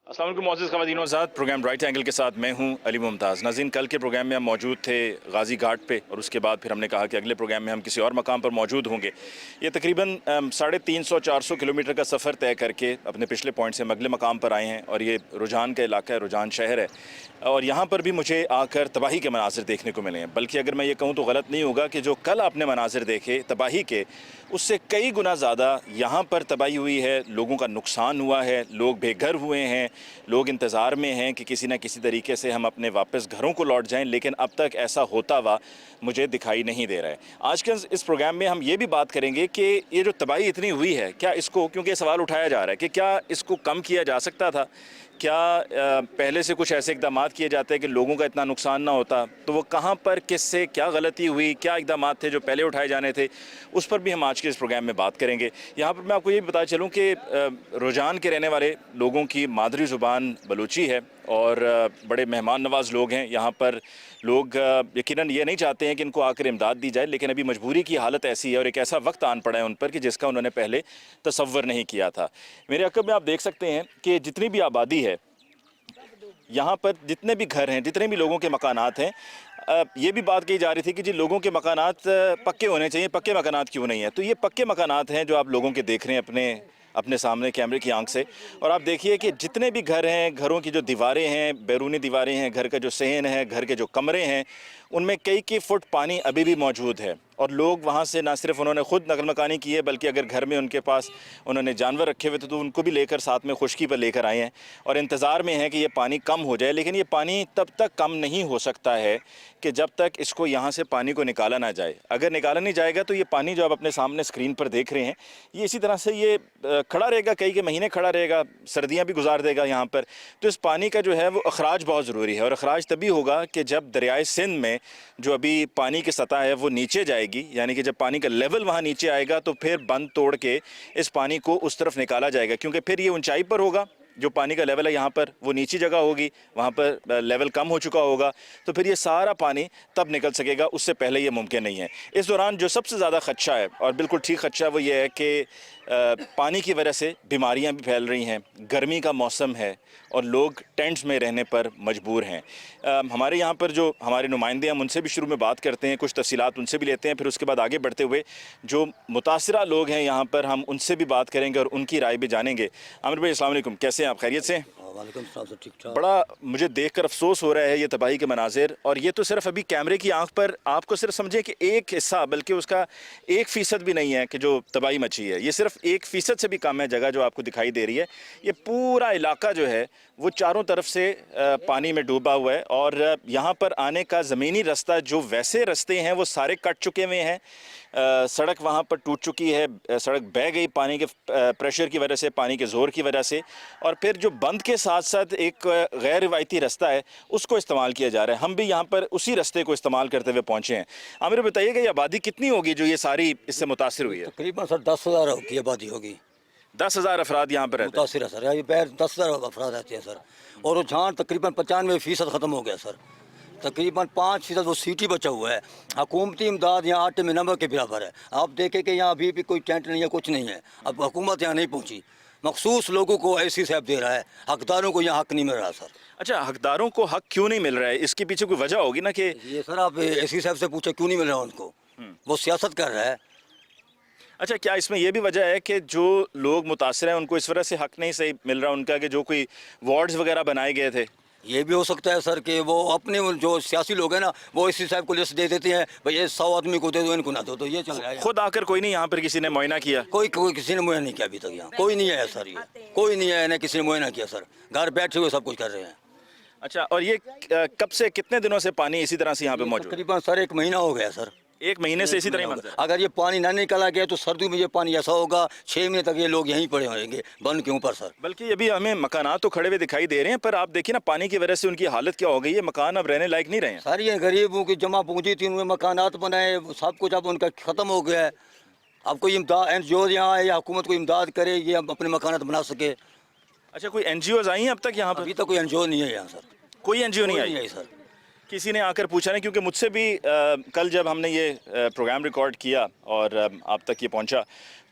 अस्सलाम वालेकुम मोअज़्ज़ज़ ख़वातीन व हज़रात, प्रोग्राम राइट एंगल के साथ मैं हूं अली मुमताज़। नाज़रीन, कल के प्रोग्राम में हम मौजूद थे गाज़ी घाट पे और उसके बाद फिर हमने कहा कि अगले प्रोग्राम में हम किसी और मकाम पर मौजूद होंगे। ये तकरीबन 350-400 किलोमीटर का सफ़र तय करके अपने पिछले पॉइंट से हम अगले मकाम पर आए हैं और ये रुझान का इलाका है, रुझान शहर है और यहाँ पर भी मुझे आकर तबाही के मनाज़िर देखने को मिले हैं। बल्कि अगर मैं ये कहूँ तो गलत नहीं होगा कि जो कल आपने मनाज़िर देखे तबाही के, उससे कई गुना ज़्यादा यहाँ पर तबाही हुई है, लोगों का नुकसान हुआ है, लोग बेघर हुए हैं, लोग इंतज़ार में हैं कि किसी न किसी तरीके से हम अपने वापस घरों को लौट जाएं, लेकिन अब तक ऐसा होता हुआ मुझे दिखाई नहीं दे रहा है। आज के इस प्रोग्राम में हम ये भी बात करेंगे कि ये जो तबाही इतनी हुई है, क्या इसको, क्योंकि सवाल उठाया जा रहा है कि क्या इसको कम किया जा सकता था, क्या पहले से कुछ ऐसे इक़दामात किए जाते हैं कि लोगों का इतना नुकसान ना होता, तो वो कहाँ पर किससे क्या गलती हुई, क्या इक़दामात थे जो पहले उठाए जाने थे, उस पर भी हम आज के इस प्रोग्राम में बात करेंगे। यहाँ पर मैं आपको ये बता चलूँ कि रुझान के रहने वाले लोगों की मादरी ज़ुबान बलूची है और बड़े मेहमान नवाज़ लोग हैं। यहाँ पर लोग यकीनन ये नहीं चाहते हैं कि इनको आकर इमदाद दी जाए, लेकिन अभी मजबूरी की हालत ऐसी है और एक ऐसा वक्त आन पड़ा है उन पर कि जिसका उन्होंने पहले तसव्वुर नहीं किया था। मेरे अक़ब में आप देख सकते हैं कि जितनी भी आबादी है यहाँ पर, जितने भी घर हैं, जितने भी लोगों के मकानात हैं, ये भी बात कही जा रही थी कि जी लोगों के मकानात पक्के होने चाहिए, पक्के मकानात क्यों नहीं है। तो ये पक्के मकानात हैं जो आप लोगों के देख रहे हैं अपने सामने कैमरे की आंख से। और आप देखिए कि जितने भी घर हैं, घरों की जो दीवारें हैं, बैरूनी दीवारें हैं, घर का जो सहन है, घर के जो कमरे हैं, उनमें कई फुट पानी अभी भी मौजूद है। और लोग वहाँ से ना सिर्फ उन्होंने ख़ुद नकल मकानी की है, बल्कि अगर घर में उनके पास उन्होंने जानवर रखे हुए थे तो उनको भी लेकर साथ में खुश्की पर लेकर आए हैं और इंतज़ार में है कि ये पानी कम हो जाए। लेकिन ये पानी तब तक कम नहीं हो सकता है कि जब तक इसको यहाँ से पानी को निकाला ना जाए। अगर निकाला नहीं जाएगा तो ये पानी जो आप अपने सामने स्क्रीन पर देख रहे हैं, ये इसी तरह से ये खड़ा रहेगा, कई के महीने खड़ा रहेगा, सर्दियाँ भी गुजार देगा यहाँ पर। तो इस पानी का जो है वो अखराज बहुत ज़रूरी है और अखराज तभी होगा कि जब दरियाए सिंध में जो अभी पानी की सतह है वो नीचे जाएगी, यानी कि जब पानी का लेवल वहाँ नीचे आएगा तो फिर बंद तोड़ के इस पानी को उस तरफ निकाला जाएगा, क्योंकि फिर ये ऊंचाई पर होगा। जो पानी का लेवल है यहाँ पर वो नीची जगह होगी, वहाँ पर लेवल कम हो चुका होगा, तो फिर ये सारा पानी तब निकल सकेगा, उससे पहले ये मुमकिन नहीं है। इस दौरान जो सबसे ज़्यादा खदशा है, और बिल्कुल ठीक खदशा, वो ये है कि पानी की वजह से बीमारियाँ भी फैल रही हैं, गर्मी का मौसम है और लोग टेंट्स में रहने पर मजबूर हैं। हमारे यहाँ पर जो हमारे नुमाइंदे, हम उनसे भी शुरू में बात करते हैं, कुछ तफसीलात उनसे भी लेते हैं, फिर उसके बाद आगे बढ़ते हुए जो मुतासिरा लोग हैं यहाँ पर, हम उनसे भी बात करेंगे और उनकी राय भी जानेंगे। आमिर भाई, अस्सलाम वालेकुम, कैसे हैं आप? खैरियत से? वालेकुम सलाम, ठीक ठाक। बड़ा मुझे देखकर अफसोस हो रहा है ये तबाही के मनाजिर, और ये तो सिर्फ अभी कैमरे की आंख पर आपको सिर्फ समझें कि एक हिस्सा, बल्कि उसका 1% भी नहीं है कि जो तबाही मची है, ये सिर्फ 1% से भी कम है जगह जो आपको दिखाई दे रही है। ये पूरा इलाका जो है वो चारों तरफ से पानी में डूबा हुआ है और यहाँ पर आने का ज़मीनी रास्ता, जो वैसे रास्ते हैं वो सारे कट चुके हुए हैं। सड़क वहाँ पर टूट चुकी है, सड़क बह गई पानी के प्रेशर की वजह से, पानी के ज़ोर की वजह से। और फिर जो बंद के साथ साथ एक गैर रिवायती रास्ता है उसको इस्तेमाल किया जा रहा है। हम भी यहाँ पर उसी रास्ते को इस्तेमाल करते हुए पहुँचे हैं। आमिर, बताइएगा ये आबादी कितनी होगी जो ये सारी इससे मुतासिर हुई है? तकरीबन सर 10,000 की आबादी होगी। 10,000 अफराद यहाँ पर रहते हैं? मुतासिर है सर, ये बैर 10,000 अफराद रहते हैं सर। और रुझान तकरीबन 95% ख़त्म हो गया सर। तकरीबन 5% वो सीटी बचा हुआ है। हुकूमती इमदाद यहाँ आटे में नमक के बराबर है। आप देखें कि यहाँ अभी भी कोई टेंट नहीं है, कुछ नहीं है। अब हुकूमत यहाँ नहीं पहुँची, मखसूस लोगों को ऐसी साहब दे रहा है, हकदारों को यहाँ हक नहीं मिल रहा सर। अच्छा, हकदारों को हक क्यों नहीं मिल रहा है? इसके पीछे कोई वजह होगी ना कि ये सर आप ऐसी साहब से पूछे क्यों नहीं मिल रहा उनको, वो सियासत कर रहा है। अच्छा, क्या इसमें यह भी वजह है कि जो लोग मुतासिर हैं उनको इस वजह से हक नहीं सही मिल रहा उनका कि जो कोई वार्ड्स वगैरह बनाए गए थे? ये भी हो सकता है सर कि वो अपने जो सियासी लोग हैं ना, वो इसी साहब को लिस्ट दे देते हैं, भाई ये 100 आदमी को दे दो, इनको ना दो, तो ये चल रहा है। खुद आकर कोई नहीं यहाँ पर किसी ने मुआयना किया? कोई किसी ने मुआयना नहीं किया अभी तक, यहाँ कोई नहीं आया सर, ये कोई नहीं आया ना, किसी ने मुआयना किया सर। घर बैठे हुए सब कुछ कर रहे हैं। अच्छा, और ये कब से, कितने दिनों से पानी इसी तरह से यहाँ पे मौजूद? तकरीबन सर 1 महीना हो गया सर। 1 महीने से इसी तरह ही मंजर? अगर ये पानी ना निकाला गया तो सर्दियों में ये पानी ऐसा होगा 6 महीने तक ये लोग यहीं पड़े रहेंगे बंद के ऊपर सर। बल्कि अभी हमें मकानात तो खड़े हुए दिखाई दे रहे हैं, पर आप देखिए ना पानी की वजह से उनकी हालत क्या हो गई है, मकान अब रहने लायक नहीं रहे हैं। सर ये गरीबों की जमा पूंजी थी, उन्होंने मकानात बनाए, सब कुछ अब उनका ख़त्म हो गया है। अब कोई इमदाद NGO यहाँ आए या हुकूमत को इमदाद करे, ये अपने मकानात बना सके। अच्छा, कोई NGOs आई हैं अब तक यहाँ पर? अभी तक कोई NGO नहीं है यहाँ सर, कोई NGO नहीं आई सर। किसी ने आकर पूछा नहीं? क्योंकि मुझसे भी कल जब हमने ये प्रोग्राम रिकॉर्ड किया और आप तक ये पहुंचा,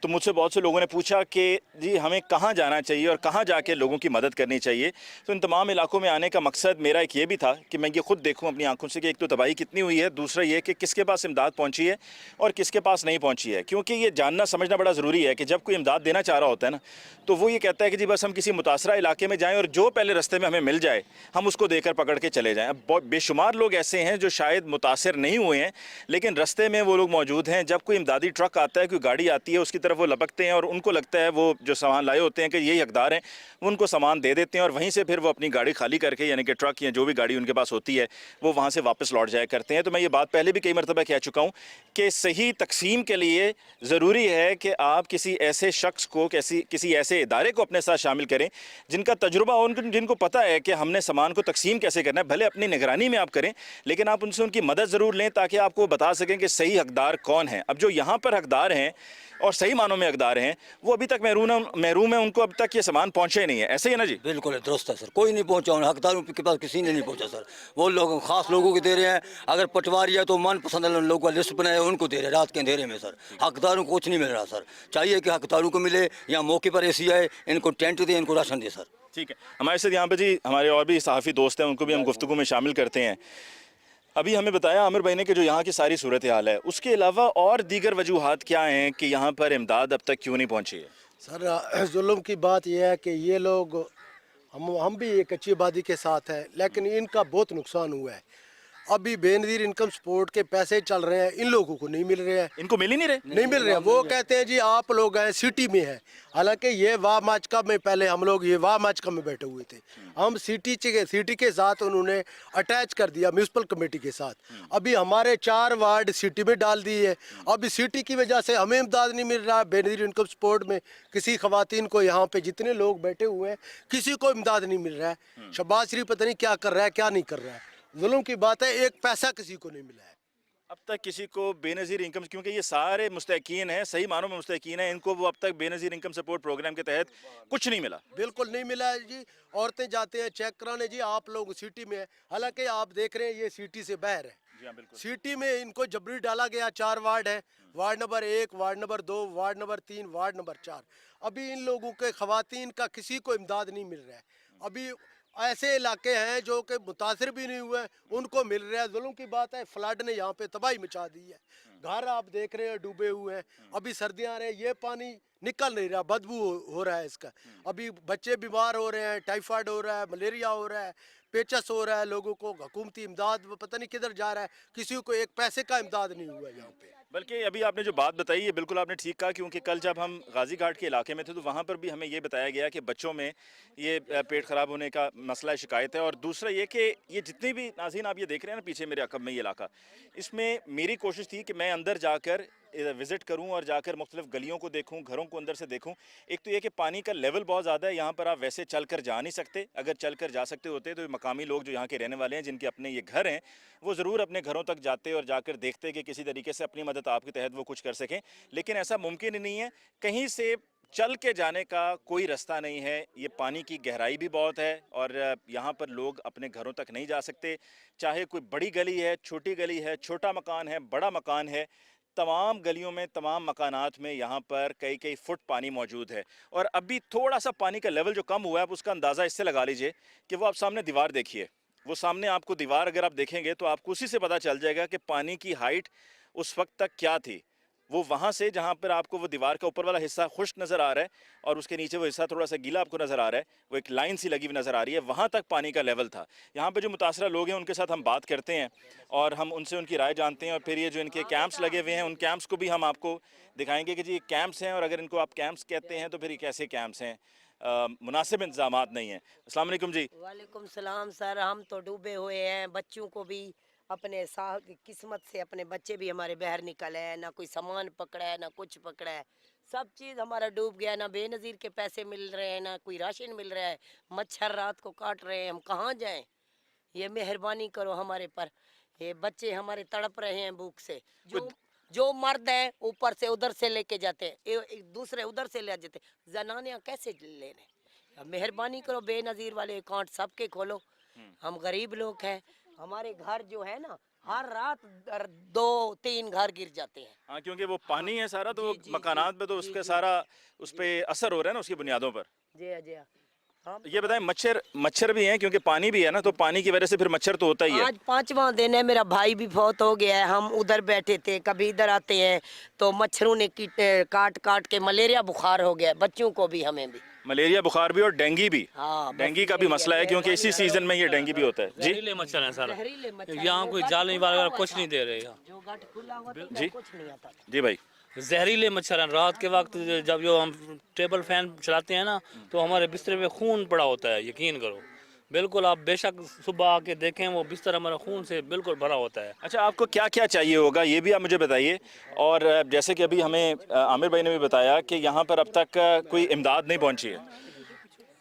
तो मुझसे बहुत से लोगों ने पूछा कि जी हमें कहाँ जाना चाहिए और कहाँ जाके लोगों की मदद करनी चाहिए। तो इन तमाम इलाकों में आने का मकसद मेरा एक ये भी था कि मैं ये खुद देखूँ अपनी आंखों से कि एक तो तबाही कितनी हुई है, दूसरा ये कि किसके पास इमदाद पहुँची है और किसके पास नहीं पहुँची है। क्योंकि ये जानना समझना बड़ा ज़रूरी है कि जब कोई इमदाद देना चाह रहा होता है ना, तो वो ये कहता है कि जी बस हम किसी मुतासरा इलाके में जाएँ और जो पहले रस्ते में हमें मिल जाए हम उसको देकर पकड़ के चले जाएँ। अब बेशुमार लोग ऐसे हैं जो शायद मुतासर नहीं हुए हैं, लेकिन रस्ते में वो लोग मौजूद हैं। जब कोई इमदादी ट्रक आता है, कोई गाड़ी आती है, उसकी तरफ वो लपकते हैं और उनको लगता है वो जो सामान लाए होते हैं कि यही हकदार हैं, वो उनको सामान दे देते हैं और वहीं से फिर वो अपनी गाड़ी खाली करके, यानी कि ट्रक या जो भी गाड़ी उनके पास होती है, वो वहाँ से वापस लौट जाया करते हैं। तो मैं ये बात पहले भी कई मरतबा कह चुका हूँ कि सही तकसीम के लिए ज़रूरी है कि आप किसी ऐसे शख्स को, किसी ऐसे इदारे को अपने साथ शामिल करें जिनका तजुर्बा हो, जिनको पता है कि हमने सामान को तकसीम कैसे करना है। भले अपनी निगरानी में आप करें, लेकिन आप उनसे उनकी मदद ज़रूर लें ताकि आपको बता सकें कि सही हकदार कौन है। अब जो यहाँ पर हकदार हैं और सही मानों में हकदार हैं, वो अभी तक महरूम है, उनको अब तक ये सामान पहुँचे ही नहीं है। ऐसे ही है ना जी? बिल्कुल है, दुरुस्त है सर, कोई नहीं पहुंचा, उन हकदारों के पास किसी ने नहीं पहुंचा सर। वो लोग खास लोगों को दे रहे हैं, अगर पटवारी है तो मन पसंद लोगों का लिस्ट बनाए उनको दे रहे हैं रात के अंधेरे में सर। हकदारों को कुछ नहीं मिल रहा सर। चाहिए कि हकदारों को मिले या मौके पर ऐसी आए, इनको टेंट दे, इनको राशन दे सर। ठीक है, हमारे साथ यहाँ पे जी हमारे और भी सहाफ़ी दोस्त हैं, उनको भी हम गुफ्तगू में शामिल करते हैं। अभी हमें बताया आमिर भाई ने कि जो यहाँ की सारी सूरत हाल है, उसके अलावा और दीगर वजूहात क्या हैं कि यहाँ पर इमदाद अब तक क्यों नहीं पहुँची है? सर जुल्म की बात यह है कि ये लोग, हम भी एक अच्छी आबादी के साथ हैं, लेकिन इनका बहुत नुकसान हुआ है। अभी बेनज़ीर इनकम सपोर्ट के पैसे चल रहे हैं, इन लोगों को नहीं मिल रहे हैं। इनको मिल ही नहीं रहे? नहीं मिल रहे हैं। वो कहते हैं जी आप लोग हैं सिटी में हैं, हालांकि ये वाह माचका में, पहले हम लोग ये वाह माचका में बैठे हुए थे। हम सिटी के साथ उन्होंने अटैच कर दिया म्यूनसिपल कमेटी के साथ। अभी हमारे 4 वार्ड सिटी में डाल दिए है। अभी सिटी की वजह से हमें इमदाद नहीं मिल रहा। बेनज़ीर इनकम सपोर्ट में किसी खवातीन को, यहाँ पे जितने लोग बैठे हुए हैं, किसी को इमदाद नहीं मिल रहा है। शहबाज शरीफ पता नहीं क्या कर रहा है, क्या नहीं कर रहा है। जुल्म की बात है, एक पैसा किसी को नहीं मिला है अब तक किसी को बेनज़ीर इनकम, क्योंकि ये सारे मुस्तकीन हैं, सही मानों में मुस्तकीन हैं, इनको वो अब तक बेनज़ीर इनकम सपोर्ट प्रोग्राम के तहत कुछ नहीं मिला। बिल्कुल नहीं मिला है जी। औरतें जाते हैं चेक कराने, जी आप लोग सिटी में है, हालांकि आप देख रहे हैं ये सिटी से बाहर है। जी हाँ, बिल्कुल। सिटी में इनको जबरी डाला गया। 4 वार्ड है, ward number 1, ward number 2, ward number 3, ward number 4। अभी इन लोगों के खवातीन का किसी को इमदाद नहीं मिल रहा है। अभी ऐसे इलाके हैं जो कि मुतासर भी नहीं हुए, उनको मिल रहा है। जुल्म की बात है, फ्लड ने यहाँ पे तबाही मचा दी है। घर आप देख रहे हैं डूबे हुए हैं। अभी सर्दियाँ आ रही हैं, ये पानी निकल नहीं रहा, बदबू हो रहा है इसका। अभी बच्चे बीमार हो रहे हैं, टाइफाइड हो रहा है, मलेरिया हो रहा है, पेचस हो रहा है लोगों को। हुकूमती इमदाद पता नहीं किधर जा रहा है, किसी को एक पैसे का इमदाद नहीं हुआ यहाँ पे। बल्कि अभी आपने जो बात बताई है बिल्कुल आपने ठीक कहा, क्योंकि कल जब हम गाजी घाट के इलाके में थे तो वहाँ पर भी हमें ये बताया गया कि बच्चों में ये पेट ख़राब होने का मसला शिकायत है। और दूसरा ये कि ये जितनी भी नाज़रीन आप ये देख रहे हैं ना पीछे मेरे अकब में ये इलाका, इसमें मेरी कोशिश थी कि मैं अंदर जाकर विज़िट करूं और जाकर मुख्तलिफ गलियों को देखूं, घरों को अंदर से देखूं। एक तो ये कि पानी का लेवल बहुत ज़्यादा है, यहाँ पर आप वैसे चल कर जा नहीं सकते। अगर चल कर जा सकते होते तो मकामी लोग जो यहाँ के रहने वाले हैं, जिनके अपने ये घर हैं, वो ज़रूर अपने घरों तक जाते और जाकर देखते कि किसी तरीके से अपनी मदद आपके तहत वो कुछ कर सकें। लेकिन ऐसा मुमकिन ही नहीं है, कहीं से चल के जाने का कोई रास्ता नहीं है। ये पानी की गहराई भी बहुत है और यहाँ पर लोग अपने घरों तक नहीं जा सकते। चाहे कोई बड़ी गली है, छोटी गली है, छोटा मकान है, बड़ा मकान है, तमाम गलियों में, तमाम मकानात में यहाँ पर कई कई फुट पानी मौजूद है। और अभी थोड़ा सा पानी का लेवल जो कम हुआ है, आप उसका अंदाज़ा इससे लगा लीजिए कि वो आप सामने दीवार देखिए, वो सामने आपको दीवार अगर आप देखेंगे तो आपको उसी से पता चल जाएगा कि पानी की हाइट उस वक्त तक क्या थी। वो वहाँ से जहाँ पर आपको वो दीवार का ऊपर वाला हिस्सा खुश्क नज़र आ रहा है और उसके नीचे वो हिस्सा थोड़ा सा गीला आपको नज़र आ रहा है, वो एक लाइन सी लगी हुई नज़र आ रही है, वहाँ तक पानी का लेवल था। यहाँ पे जो मुतासरा लोग हैं उनके साथ हम बात करते हैं और हम उनसे उनकी राय जानते हैं। और फिर ये जो इनके कैंप्स लगे हुए हैं, उन कैंप्स को भी हम आपको दिखाएंगे कि जी कैंप्स हैं, और अगर इनको आप कैंप्स कहते हैं तो फिर ये कैसे कैंप्स हैं, मुनासिब इंतजामात नहीं हैं। अस्सलाम वालेकुम जी। वालेकुम सलाम सर, हम तो डूबे हुए हैं, बच्चों को भी अपने साथ किस्मत से अपने बच्चे भी हमारे बाहर निकले हैं, ना कोई सामान पकड़ा है ना कुछ पकड़ा है, सब चीज़ हमारा डूब गया। ना बेनज़ीर के पैसे मिल रहे हैं, ना कोई राशन मिल रहा है, मच्छर रात को काट रहे हैं, हम कहाँ जाएं? ये मेहरबानी करो हमारे पर। ये बच्चे हमारे तड़प रहे हैं भूख से। जो मर्द हैं ऊपर से उधर से लेके जाते हैं, एक दूसरे उधर से ले जाते हैं, जनानियाँ कैसे लेने? अब मेहरबानी करो, बेनज़ीर वाले अकाउंट सबके खोलो। हम गरीब लोग हैं, हमारे घर जो है ना, हर रात 2-3 घर गिर जाते हैं। हाँ, क्योंकि वो पानी है सारा, तो वो जी, जी, मकानात पे तो जी, उसके जी। सारा उस पे असर हो रहा है ना उसकी बुनियादों पर। जी हाँ, जी हाँ। हम ये बताएं, मच्छर मच्छर भी हैं क्योंकि पानी भी है ना, तो पानी की वजह से फिर मच्छर तो होता ही है। आज 5वां दिन है, मेरा भाई भी फौत हो गया है। हम उधर बैठे थे, कभी इधर आते हैं तो मच्छरों ने काट काट के मलेरिया बुखार हो गया है, बच्चों को भी हमें भी। मलेरिया बुखार भी और डेंगी भी। हाँ, बस डेंगी का भी यही है, मसला है क्योंकि मेहरबानी इसी करो। सीजन में ये डेंगी भी होता है जी। जहरीले मच्छर हैं सर, जहरीले मच्छर यहाँ वो कोई गट जाल नहीं खुला वाला हुआ कुछ था। नहीं दे रहे यहाँ। जो गट खुला हुआ था जी। कुछ नहीं आता था। जी भाई। जहरीले मच्छर हैं। रात के वक्त जब जो हम टेबल फैन चलाते हैं ना, तो हमारे बिस्तर पे खून पड़ा होता है, यकीन करो। बिल्कुल, आप बेशक सुबह आके देखें, वो बिस्तर हमारा खून से बिल्कुल भरा होता है। अच्छा, आपको क्या क्या चाहिए होगा ये भी आप मुझे बताइए। और जैसे कि अभी हमें आमिर भाई ने भी बताया कि यहाँ पर अब तक कोई इमदाद नहीं पहुँची है।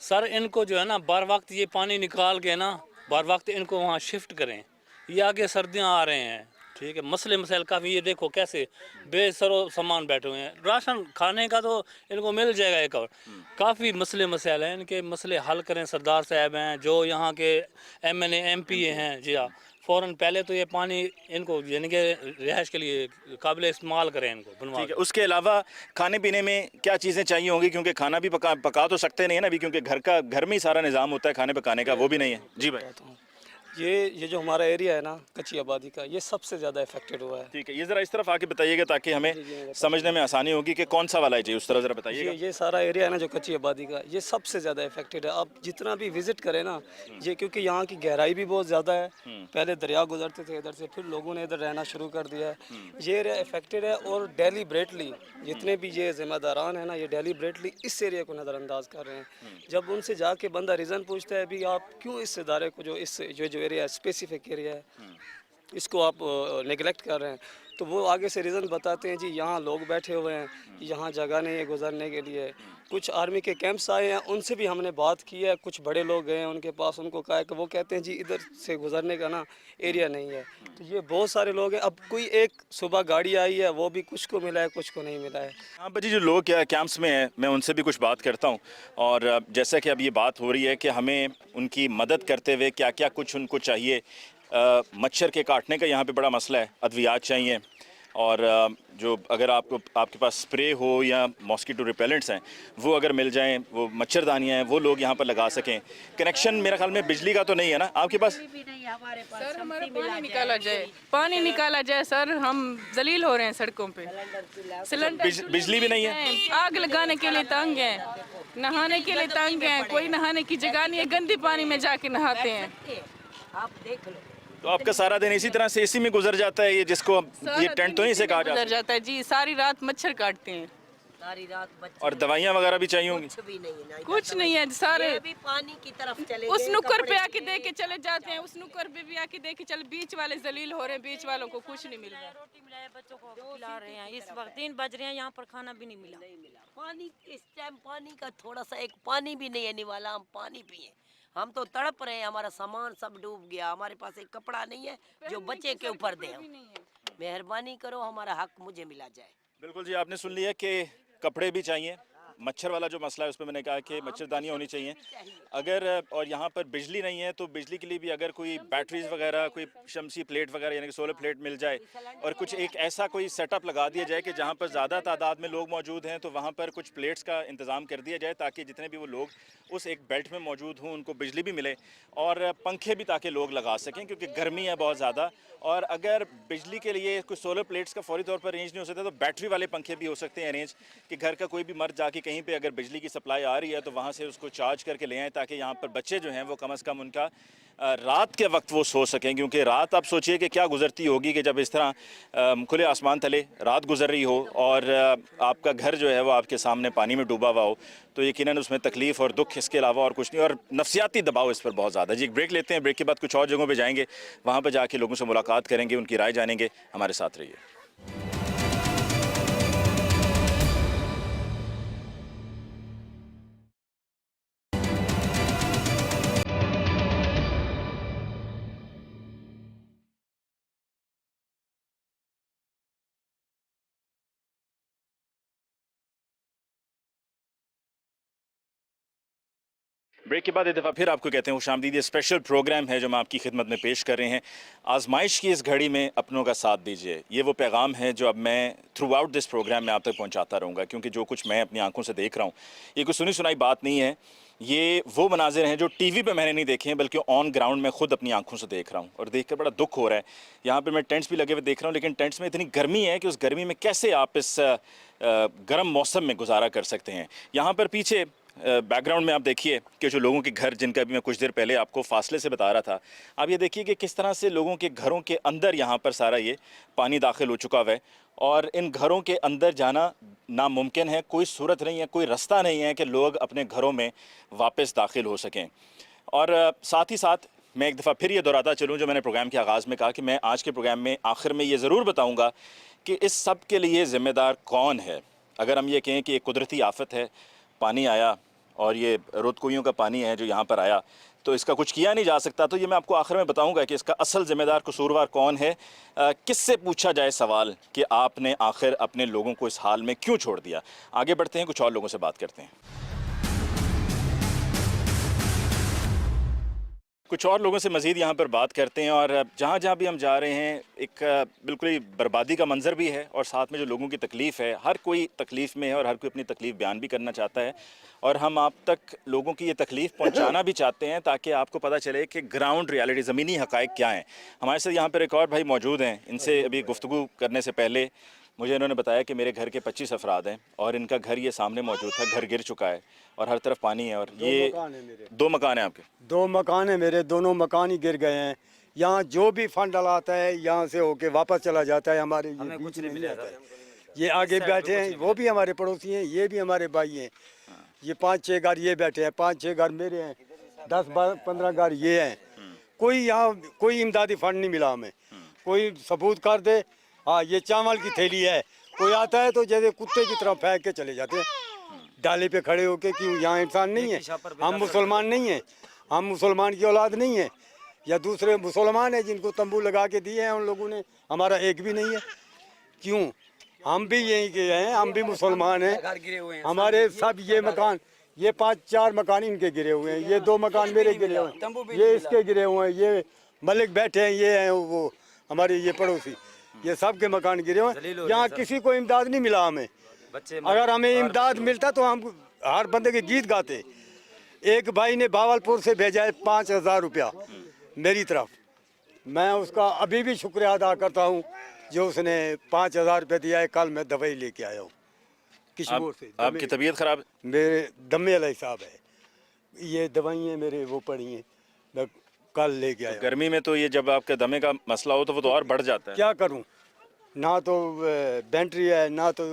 सर इनको जो है ना बार वक्त ये पानी निकाल के ना बार वक्त इनको वहाँ शिफ्ट करें। ये आगे सर्दियाँ आ रहे हैं, ठीक है, मसले मसाइल काफ़ी। ये देखो कैसे बेसरो सामान बैठे हुए हैं। राशन खाने का तो इनको मिल जाएगा एक और, काफ़ी मसले मसाइल हैं, इनके मसले हल करें। सरदार साहब हैं जो यहाँ के MNA MP हैं, जी हाँ, फ़ौरन पहले तो ये पानी इनको यानी कि रिहाइश के लिए काबिल इस्तेमाल करें, इनको बनवा ठीक है, के। उसके अलावा खाने पीने में क्या चीज़ें चाहिए होंगी, क्योंकि खाना भी पका तो सकते नहीं है ना अभी, क्योंकि घर में ही सारा निज़ाम होता है खाने पकाने का, वो भी नहीं है। जी भाई। बताता हूँ। ये जो हमारा एरिया है ना कच्ची आबादी का, ये सबसे ज़्यादा इफेक्टेड हुआ है। ठीक है, ये ज़रा इस तरफ आके बताइएगा ताकि हमें समझने में आसानी होगी कि कौन सा वाला है जी, उस तरह ज़रा बताइएगा। ये सारा एरिया है ना जो कच्ची आबादी का, ये सबसे ज़्यादा इफेक्टेड है। आप जितना भी विज़िट करें ना, ये क्योंकि यहाँ की गहराई भी बहुत ज़्यादा है। पहले दरिया गुजरते थे इधर से, फिर लोगों ने इधर रहना शुरू कर दिया है। ये एरिया इफेक्टेड है और डेलीब्रेटली जितने भी ये ज़िम्मेदारान हैं ना, ये डेलीब्रेटली इस एरिया को नज़रअंदाज कर रहे हैं। जब उनसे जाके बंदा रीज़न पूछता है, भी आप क्यों इस इदारे को जो एरिया स्पेसिफिक एरिया है इसको आप नेगलेक्ट कर रहे हैं, तो वो आगे से रीज़न बताते हैं, जी यहाँ लोग बैठे हुए हैं, यहाँ जगह नहीं है गुजरने के लिए। कुछ आर्मी के कैंप्स आए हैं, उनसे भी हमने बात की है, कुछ बड़े लोग गए हैं उनके पास, उनको कहा है कि वो कहते हैं जी इधर से गुजरने का ना एरिया नहीं है। तो ये बहुत सारे लोग हैं। अब कोई एक सुबह गाड़ी आई है, वो भी कुछ को मिला है कुछ को नहीं मिला है। हाँ भाई, जो लोग क्या कैंप्स में हैं, मैं उनसे भी कुछ बात करता हूँ। और जैसा कि अब ये बात हो रही है कि हमें उनकी मदद करते हुए क्या क्या कुछ उनको चाहिए। मच्छर के काटने का यहाँ पे बड़ा मसला है, अद्वियात चाहिए। और जो अगर आपके पास स्प्रे हो या मॉस्किटो रिपेलेंट्स हैं, वो अगर मिल जाएं, वो मच्छरदानियाँ हैं वो लोग यहाँ पर लगा सकें। कनेक्शन मेरे ख्याल में बिजली का तो नहीं है ना आपके पास? सर हमारा पानी निकाला जाए, पानी निकाला जाए सर, हम जलील हो रहे हैं सड़कों पे। सिलेंडर बिजली भी नहीं है। आग लगाने के लिए तंग है, नहाने के लिए तंग है, कोई नहाने की जगह नहीं है, गंदी पानी में जाके नहाते हैं। आप देख लो, तो आपका सारा दिन इसी तरह से इसी में गुजर जाता है, ये जिसको ये टेंट तो नहीं से कहा गुजर जाता जाता है जी, सारी रात मच्छर काटते हैं। सारी रात बच्चे और दवाइयाँ वगैरह भी चाहिए होंगी। कुछ भी नहीं है ना, कुछ नहीं है सारे। ये भी पानी की तरफ चले उस गए, नुक्कड़ कपड़े पे आके सीए। दे के चले जाते हैं, उस नुक्कड़ पे भी आके दे के चले। बीच वाले जलील हो रहे हैं, बीच वालों को कुछ नहीं मिल रहा। रोटी मिलाए बच्चों को खिला रहे हैं। इस वक्त 3 बज रहे हैं, यहाँ पर खाना भी नहीं मिला। पानी इस टाइम पानी का थोड़ा सा एक पानी भी नहीं है निवाला, हम पानी पिए। हम तो तड़प रहे हैं, हमारा सामान सब डूब गया, हमारे पास एक कपड़ा नहीं है जो बच्चे के ऊपर दे। हम मेहरबानी करो, हमारा हक मुझे मिला जाए। बिल्कुल जी, आपने सुन लिया कि कपड़े भी चाहिए। मच्छर वाला जो मसला है उस पर मैंने कहा कि मच्छरदानियाँ होनी चाहिए। अगर और यहाँ पर बिजली नहीं है तो बिजली के लिए भी अगर कोई बैटरीज वगैरह, कोई शमसी प्लेट वगैरह यानी कि सोलर प्लेट मिल जाए, और कुछ एक ऐसा कोई सेटअप लगा दिया जाए कि जहाँ पर ज़्यादा तादाद में लोग मौजूद हैं तो वहाँ पर कुछ प्लेट्स का इंतज़ाम कर दिया जाए ताकि जितने भी वो लोग उस एक बेल्ट में मौजूद हों उनको बिजली भी मिले, और पंखे भी ताकि लोग लगा सकें क्योंकि गर्मी है बहुत ज़्यादा। और अगर बिजली के लिए कुछ सोलर प्लेट्स का फौरी तौर पर अरेंज नहीं हो सकता तो बैटरी वाले पंखे भी हो सकते हैं अरेंज, कि घर का कोई भी मर्द जाके कहीं पे अगर बिजली की सप्लाई आ रही है तो वहाँ से उसको चार्ज करके ले आएँ ताकि यहाँ पर बच्चे जो हैं वो कम से कम उनका रात के वक्त वो सो सकें। क्योंकि रात आप सोचिए कि क्या गुजरती होगी कि जब इस तरह खुले आसमान तले रात गुजर रही हो और आपका घर जो है वो आपके सामने पानी में डूबा हुआ हो, तो यकीनन उसमें तकलीफ़ और दुख इसके अलावा और कुछ नहीं, और नफसियाती दबाव इस पर बहुत ज़्यादा। जी एक ब्रेक लेते हैं, ब्रेक के बाद कुछ और जगहों पर जाएंगे, वहाँ पर जाके लोगों से मुलाकात करेंगे, उनकी राय जानेंगे। हमारे साथ रहिए। ब्रेक के बाद एक दफ़ा फिर आपको कहते हैं खुशामदीद। ये स्पेशल प्रोग्राम है जो हम आपकी खिदमत में पेश कर रहे हैं। आजमाइश की इस घड़ी में अपनों का साथ दीजिए, ये वो पैगाम है जो अब मैं थ्रू आउट दिस प्रोग्राम में आप तक पहुंचाता रहूँगा, क्योंकि जो कुछ मैं अपनी आंखों से देख रहा हूँ ये कोई सुनी सुनाई बात नहीं है। ये वो मनाजिर हैं जो टीवी पे मैंने नहीं देखे हैं, बल्कि ऑन ग्राउंड में खुद अपनी आंखों से देख रहा हूँ और देख कर बड़ा दुख हो रहा है। यहाँ पे मैं टेंट्स भी लगे हुए देख रहा हूँ, लेकिन टेंट्स में इतनी गर्मी है कि उस गर्मी में कैसे आप इस गर्म मौसम में गुजारा कर सकते हैं। यहाँ पर पीछे बैकग्राउंड में आप देखिए कि जो लोगों के घर, जिनका भी मैं कुछ देर पहले आपको फासले से बता रहा था, आप ये देखिए कि किस तरह से लोगों के घरों के अंदर यहाँ पर सारा ये पानी दाखिल हो चुका हुआ है और इन घरों के अंदर जाना नामुमकिन है। कोई सूरत नहीं है, कोई रास्ता नहीं है कि लोग अपने घरों में वापस दाखिल हो सकें। और साथ ही साथ मैं एक दफ़ा फिर ये दोहराता चलूँ जो मैंने प्रोग्राम के आगाज़ में कहा कि मैं आज के प्रोग्राम में आखिर में ये ज़रूर बताऊँगा कि इस सब के लिए ज़िम्मेदार कौन है। अगर हम ये कहें कि एक कुदरती आफत है, पानी आया और ये रुदकुइयों का पानी है जो यहाँ पर आया, तो इसका कुछ किया नहीं जा सकता, तो ये मैं आपको आखिर में बताऊंगा कि इसका असल ज़िम्मेदार कसूरवार कौन है। किससे पूछा जाए सवाल कि आपने आखिर अपने लोगों को इस हाल में क्यों छोड़ दिया। आगे बढ़ते हैं, कुछ और लोगों से बात करते हैं। कुछ और लोगों से मज़ीद यहाँ पर बात करते हैं और जहाँ जहाँ भी हम जा रहे हैं एक बिल्कुल ही बर्बादी का मंज़र भी है और साथ में जो लोगों की तकलीफ़ है, हर कोई तकलीफ़ में है और हर कोई अपनी तकलीफ़ बयान भी करना चाहता है और हम आप तक लोगों की ये तकलीफ़ पहुँचाना भी चाहते हैं ताकि आपको पता चले कि ग्राउंड रियलिटी, ज़मीनी हक़ाइक़ क्या हैं। हमारे साथ यहाँ पर एक और भाई मौजूद हैं, इनसे अभी गुफ्तगू करने से पहले मुझे इन्होंने बताया कि मेरे घर के 25 अफराद हैं और इनका घर ये सामने मौजूद था, घर गिर चुका है और हर तरफ पानी है और ये 2 मकान हैं आपके? 2 मकान हैं मेरे, दोनों मकान ही गिर गए हैं। यहाँ जो भी फंड डलाता है यहाँ से होके वापस चला जाता है, हमारे ये बीच में नहीं आता है। ये आगे बैठे हैं, वो भी हमारे पड़ोसी हैं, ये भी हमारे भाई हैं। ये 5-6 घर ये बैठे हैं, 5-6 घर मेरे हैं, 10-15 घर ये हैं। कोई यहाँ कोई इमदादी फंड नहीं मिला हमें। कोई सबूत कर दे, हाँ ये चावल की थैली है, कोई आता है तो जैसे कुत्ते की तरह फेंक के चले जाते हैं डाले पे खड़े होके। क्यों यहाँ इंसान नहीं है? हम मुसलमान नहीं हैं, हम मुसलमान की औलाद नहीं है, या दूसरे मुसलमान हैं जिनको तंबू लगा के दिए हैं उन लोगों ने, हमारा एक भी नहीं है। क्यों? हम भी यहीं के हैं, हम भी मुसलमान हैं। हमारे सब ये मकान, ये 5-4 मकान इनके गिरे हुए हैं, ये 2 मकान मेरे गिरे हुए हैं, ये इसके गिरे हुए हैं, ये मलिक बैठे हैं, ये हैं वो हमारे ये पड़ोसी, ये सब के मकान गिरे हुए हैं। यहाँ किसी को इमदाद नहीं मिला हमें। अगर हमें इमदाद मिलता तो हम हर बंदे के गीत गाते। एक भाई ने भावलपुर से भेजा है 5000 रुपया मेरी तरफ, मैं उसका अभी भी शुक्रिया अदा करता हूँ जो उसने 5000 रुपया दिया है। कल मैं दवाई लेके आया हूँ किशोर से। आपकी तबीयत ख़राब? मेरे दमे अलई साहब है, ये दवाइयाँ मेरे वो पड़ी हैं, मैं कल लेके आया। गर्मी में तो ये जब आपके दमे का मसला हो तो वो तो और बढ़ जाता है। क्या करूं, ना तो बैटरी है, ना तो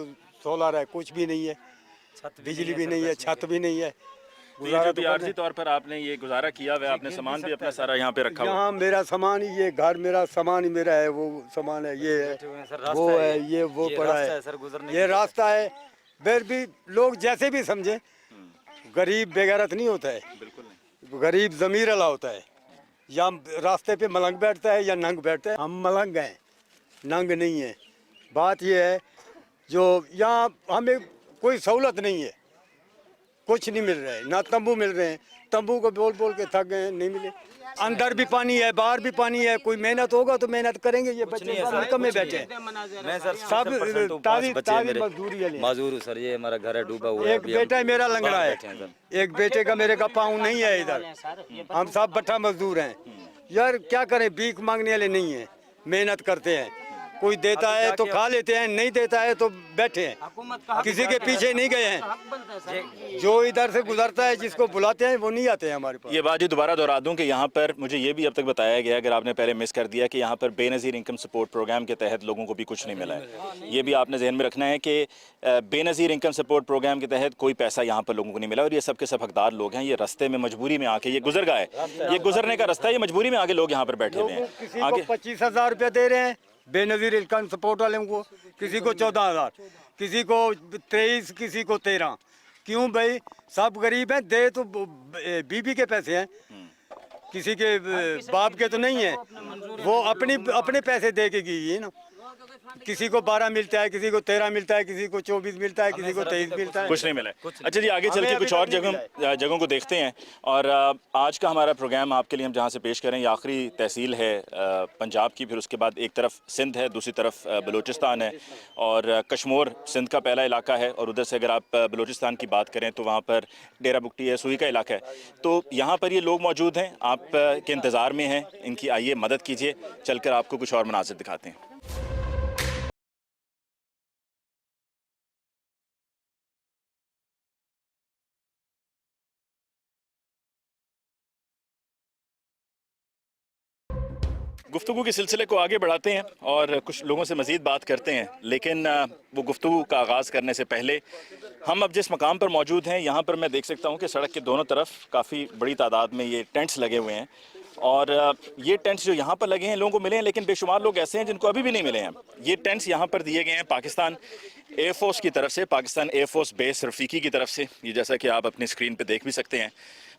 सोलर है, कुछ भी नहीं है, बिजली भी नहीं है, छत भी नहीं है। गुजारा तो आर्जी तौर पर आपने ये गुजारा किया हुआ है, आपने सामान भी अपना सारा यहाँ पे रखा हुआ है। यहाँ मेरा सामान ही, ये घर मेरा सामान ही मेरा है, वो सामान है, ये है, वो है, ये वो पड़ा है, ये रास्ता है। फिर भी लोग जैसे भी समझे, गरीब बेगैरत नहीं होता है, गरीब ज़मीर अला होता है। या रास्ते पे मलंग बैठता है या नंग बैठता है, हम मलंग हैं, नंग नहीं है। बात ये है जो यहाँ हमें कोई सहूलत नहीं है, कुछ नहीं मिल रहा है, ना तंबू मिल रहे हैं, तंबू को बोल बोल के थक गए, नहीं मिले। अंदर भी पानी है, बाहर भी पानी है, कोई मेहनत होगा तो मेहनत करेंगे। ये बच्चे सब निकम में बैठे हैं, सब ताज़ी मजदूरी है। मजदूर सर, ये हमारा घर है डूबा हुआ है। एक बेटा है मेरा लंगड़ा है, एक बेटे का मेरे का पाँव नहीं है इधर, हम सब भट्ठा मजदूर हैं। यार क्या करें, भीख मांगने वाले नहीं है, मेहनत करते हैं, कोई देता है तो खा लेते हैं, नहीं देता है तो बैठे हैं, किसी के पीछे नहीं गए हैं। जो इधर से गुजरता है, जिसको बुलाते हैं वो नहीं आते हैं हमारे पास। ये बात ही दोबारा दोहरा दूं कि यहाँ पर मुझे ये भी अब तक बताया गया, अगर आपने पहले मिस कर दिया, कि यहाँ पर बेनज़ीर इनकम सपोर्ट प्रोग्राम के तहत लोगों को भी कुछ नहीं मिला है। ये भी आपने जहन में रखना है कि बेनज़ीर इनकम सपोर्ट प्रोग्राम के तहत कोई पैसा यहाँ पर लोगों को नहीं मिला और ये सब के सब हकदार लोग हैं। ये रास्ते में मजबूरी में आके, ये गुजर गया है, ये गुजरने का रास्ता है, ये मजबूरी में आके लोग यहाँ पर बैठे हुए हैं। किसी को 25,000 रुपया दे रहे हैं बेनज़ीर इनकम सपोर्ट वाले को, किसी को 14,000, किसी को 23, किसी को 13। क्यों भाई, सब गरीब हैं, दे तो बीबी के पैसे हैं, किसी के बाप के तो नहीं है, वो अपने पैसे दे के गई है ना। किसी को 12 मिलता है, किसी को 13 मिलता है, किसी को 24 मिलता है, किसी को 23 मिलता है। कुछ नहीं मिला है। अच्छा जी, आगे चल हमें के अभी कुछ तक और नहीं मिला जगहों को देखते हैं। और आज का हमारा प्रोग्राम आपके लिए हम जहाँ से पेश करें, ये आखिरी तहसील है पंजाब की, फिर उसके बाद एक तरफ सिंध है, दूसरी तरफ बलूचिस्तान है, और कश्मीर सिंध का पहला इलाका है। और उधर से अगर आप बलूचिस्तान की बात करें तो वहाँ पर डेरा बुगटी है, सुई का इलाका है। तो यहाँ पर ये लोग मौजूद हैं, आप के इंतज़ार में हैं इनकी। आइए मदद कीजिए, चलकर आपको कुछ और मनाज़िर दिखाते हैं। गुफ्तगू के सिलसिले को आगे बढ़ाते हैं और कुछ लोगों से मज़ीद बात करते हैं, लेकिन वो गुफ्तगू का आगाज़ करने से पहले हम अब जिस मकाम पर मौजूद हैं, यहाँ पर मैं देख सकता हूँ कि सड़क के दोनों तरफ काफ़ी बड़ी तादाद में ये टेंट्स लगे हुए हैं। और ये टेंट्स जो यहाँ पर लगे हैं लोगों को मिले हैं, लेकिन बेशुमार लोग ऐसे हैं जिनको अभी भी नहीं मिले हैं। ये टेंट्स यहाँ पर दिए गए हैं पाकिस्तान एयरफोर्स की तरफ से, पाकिस्तान एयरफोर्स बेस रफ़ीकी की तरफ से, ये जैसा कि आप अपनी स्क्रीन पर देख भी सकते हैं।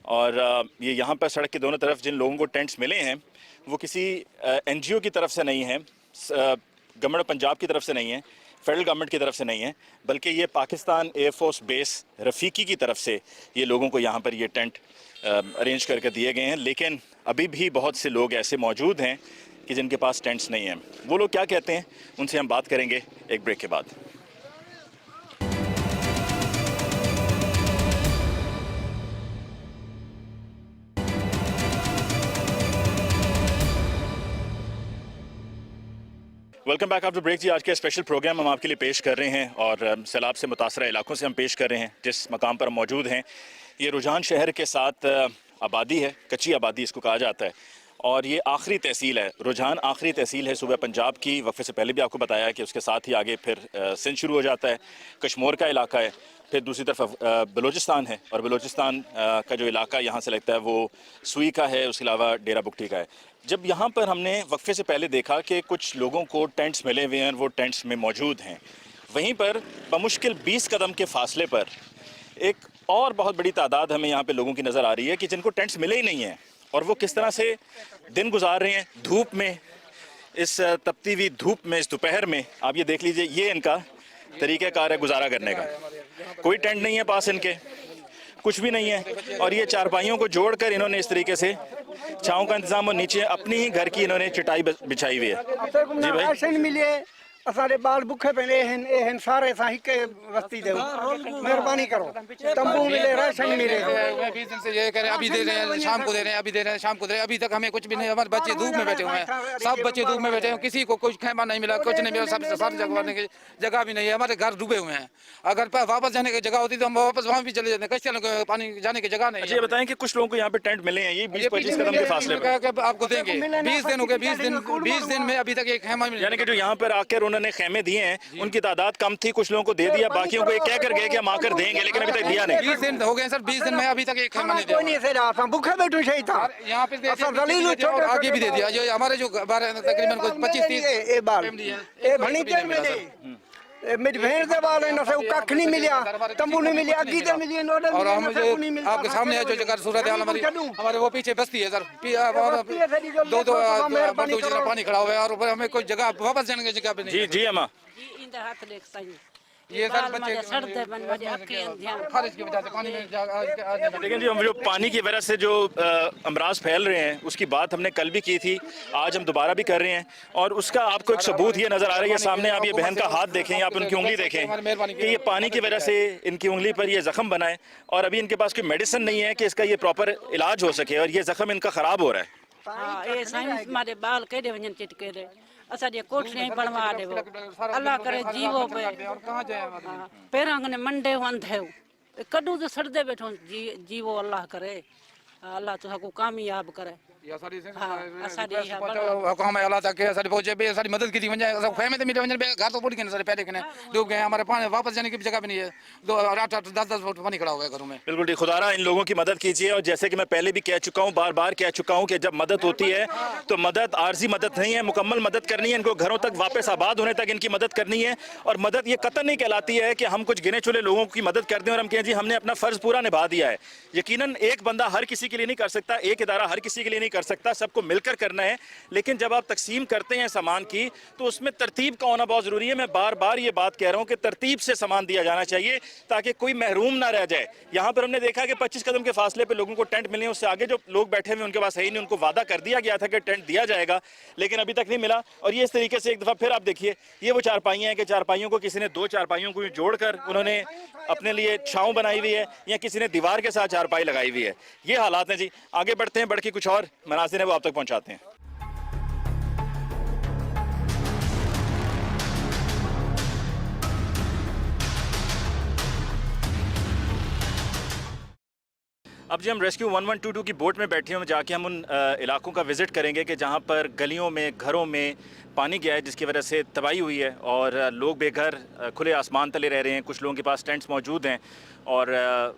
और ये यहाँ पर सड़क के दोनों तरफ जिन लोगों को टेंट्स मिले हैं वो किसी NGO की तरफ से नहीं है, गवर्नमेंट पंजाब की तरफ से नहीं है, फेडरल गवर्नमेंट की तरफ से नहीं है, बल्कि ये पाकिस्तान एयरफोर्स बेस रफ़ीकी की तरफ से ये लोगों को यहाँ पर ये टेंट अरेंज करके दिए गए हैं। लेकिन अभी भी बहुत से लोग ऐसे मौजूद हैं कि जिनके पास टेंट्स नहीं हैं। वो लोग क्या कहते हैं उनसे हम बात करेंगे एक ब्रेक के बाद। वेलकम बैक आफ्टर ब्रेक जी। आज के स्पेशल प्रोग्राम हम आपके लिए पेश कर रहे हैं और सैलाब से मुतासरा इलाकों से हम पेश कर रहे हैं। जिस मकाम पर हम मौजूद हैं ये रुझान शहर के साथ आबादी है, कच्ची आबादी इसको कहा जाता है, और ये आखिरी तहसील है। रुझान आखिरी तहसील है सूबे पंजाब की। वक्फे से पहले भी आपको बताया कि उसके साथ ही आगे फिर सिंध शुरू हो जाता है, कश्मीर का इलाका है, फिर दूसरी तरफ बलूचिस्तान है, और बलूचिस्तान का जो इलाका यहाँ से लगता है वो सुई का है, उसके अलावा डेरा बुगटी का है। जब यहाँ पर हमने वक्फे से पहले देखा कि कुछ लोगों को टेंट्स मिले हुए हैं, वो टेंट्स में मौजूद हैं, वहीं पर बमुश्किल 20 कदम के फासले पर एक और बहुत बड़ी तादाद हमें यहाँ पे लोगों की नज़र आ रही है कि जिनको टेंट्स मिले ही नहीं हैं, और वो किस तरह से दिन गुजार रहे हैं धूप में, इस तपती हुई धूप में, इस दोपहर में। आप ये देख लीजिए, ये इनका तरीक़ाकार है गुजारा करने का। कोई टेंट नहीं है पास इनके, कुछ भी नहीं है, और ये चारपाइयों को जोड़कर इन्होंने इस तरीके से छाँव का इंतजाम, और नीचे अपनी ही घर की इन्होंने चटाई बिछाई हुई है। जी भाई, असारे बाल भुखे पहले हैं सारे साही के वस्ती दे, मेहरबानी करो, तंबू मिले, राशन मिले। 20 दिन से ये कह रहे हैं, अभी दे रहे हैं, शाम को दे रहे हैं, अभी दे रहे हैं, शाम को दे रहे हैं, अभी तक हमें कुछ भी नहीं। हमारे बच्चे धूप में बैठे हुए हैं, सब बच्चे धूप में बैठे हैं, किसी को कुछ खेमा नहीं मिला, कुछ नहीं मिला, सब सारी जगवाने की जगह भी नहीं है। हमारे घर डूबे हुए हैं, अगर वापस जाने की जगह होती तो हम वापस वहाँ भी चले जाते, कैसे पानी जाने की जगह नहीं। अच्छा, ये बताएं कि कुछ लोगों को यहाँ पे टेंट मिले हैं, ये 20-25 कदम के फासले पर आपको देंगे। 20 दिन हो गए, 20 दिन में अभी तक एक खेमा, यानी कि जो यहाँ पर आकर उन्होंने खेमे दिए हैं उनकी तादाद कम थी, कुछ लोगों को दे दिया, बाकियों को ये कह कर गए कि हम आकर देंगे, लेकिन अभी तक दिया नहीं। 20 दिन हो गए सर, 20 दिन में अभी तक एक खेमा नहीं दिया। भूखे बैठू सही था, यहाँ पे और आगे भी दे दिया। जो हमारे जो तकरीबन 25-30 मेरी भेड़ दे वाले न से कख नहीं मिला, तंबू नहीं मिली, अगी दे मिली, नोडल और हम मुझे आपके सामने है जो जगह सूरत हाल हमारे वो पीछे बस्ती है सर, 2-2 पानी खड़ा हुआ है, और ऊपर हमें कोई जगह वापस जाने की जगह भी नहीं। जी जी अम्मा, ये सर बच्चे बारिश की वजह से पानी में लेकिन जी हम जो पानी की वजह से जो अमराज फैल रहे हैं उसकी बात हमने कल भी की थी, आज हम दोबारा भी कर रहे हैं, और उसका आपको एक सबूत ये नज़र आ रही है सामने। आप ये बहन का हाथ देखें, आप उनकी उंगली देखें कि ये पानी की वजह से इनकी उंगली पर ये ज़ख्म बना है, और अभी इनके पास कोई मेडिसिन नहीं है कि इसका ये प्रॉपर इलाज हो सके, और ये ज़ख्म इनका ख़राब हो रहा है। असांजे कोठियां बनवा देवो, अल्लाह करे जीवो पे पहिरां ने मंडे वंधयो कॾूं त सड़दे बैठो जीवो, अल्लाह करे, अल्लाह तुसां को कामयाब करे। हुकुम है अल्लाह तक असां पहुंचे बे असां मदद की थी वने फैमे ते मिले वने घर तो पूरी के सारे पैदे के डूब गए, हमारे पानी वापस जाने की भी जगह भी नहीं है, 8-10 फुट पानी खड़ा हुआ है घरों में। बिल्कुल ठीक, खुदारा इन लोगों की मदद कीजिए। और जैसे कि मैं पहले भी कह चुका हूँ, बार बार कह चुका हूँ कि जब मदद होती है तो मदद आर्जी मदद नहीं है, मुकम्मल मदद करनी है, इनको घरों तक वापस आबाद होने तक इनकी मदद करनी है। और मदद ये कतई नहीं कहलाती है कि हम कुछ गिने चुने लोगों की मदद कर दें और हम कहें जी हमने अपना फ़र्ज़ पूरा निभा दिया है। यकीनन एक बंदा हर किसी के लिए नहीं कर सकता, एक इदारा हर किसी के लिए नहीं कर सकता, सबको मिलकर करना है, लेकिन जब आप तकसीम करते हैं सामान की तो उसमें तरतीब का होना बहुत ज़रूरी है। मैं बार बार ये बात कह रहा हूँ कि तरतीब से सामान दिया जाना चाहिए ताकि कोई महरूम ना रह जाए। यहाँ पर हमने देखा कि 25 कदम के फासले पर लोगों को टेंट मिले, उससे आगे जो लोग बैठे हुए उनके पास है ही नहीं। उनको वादा कर दिया गया था कि टेंट दिया जाएगा, लेकिन अभी तक नहीं मिला। और ये इस तरीके से एक दफ़ा फिर आप देखिए, ये वो चारपाइयाँ हैं कि चारपाइयों को किसी ने 2 चारपाइयों को जोड़कर उन्होंने अपने लिए छाँव बनाई हुई है, या किसी ने दीवार के साथ चारपाई लगाई हुई है। ये हालात हैं जी। आगे बढ़ते हैं, बढ़ के कुछ और मनाज़िर हैं वो आप तक पहुँचाते हैं। अब जी हम रेस्क्यू 1122 की बोट में बैठे हैं, जाके हम उन इलाकों का विज़िट करेंगे कि जहाँ पर गलियों में, घरों में पानी गया है, जिसकी वजह से तबाही हुई है और लोग बेघर खुले आसमान तले रह रहे हैं। कुछ लोगों के पास टेंट्स मौजूद हैं और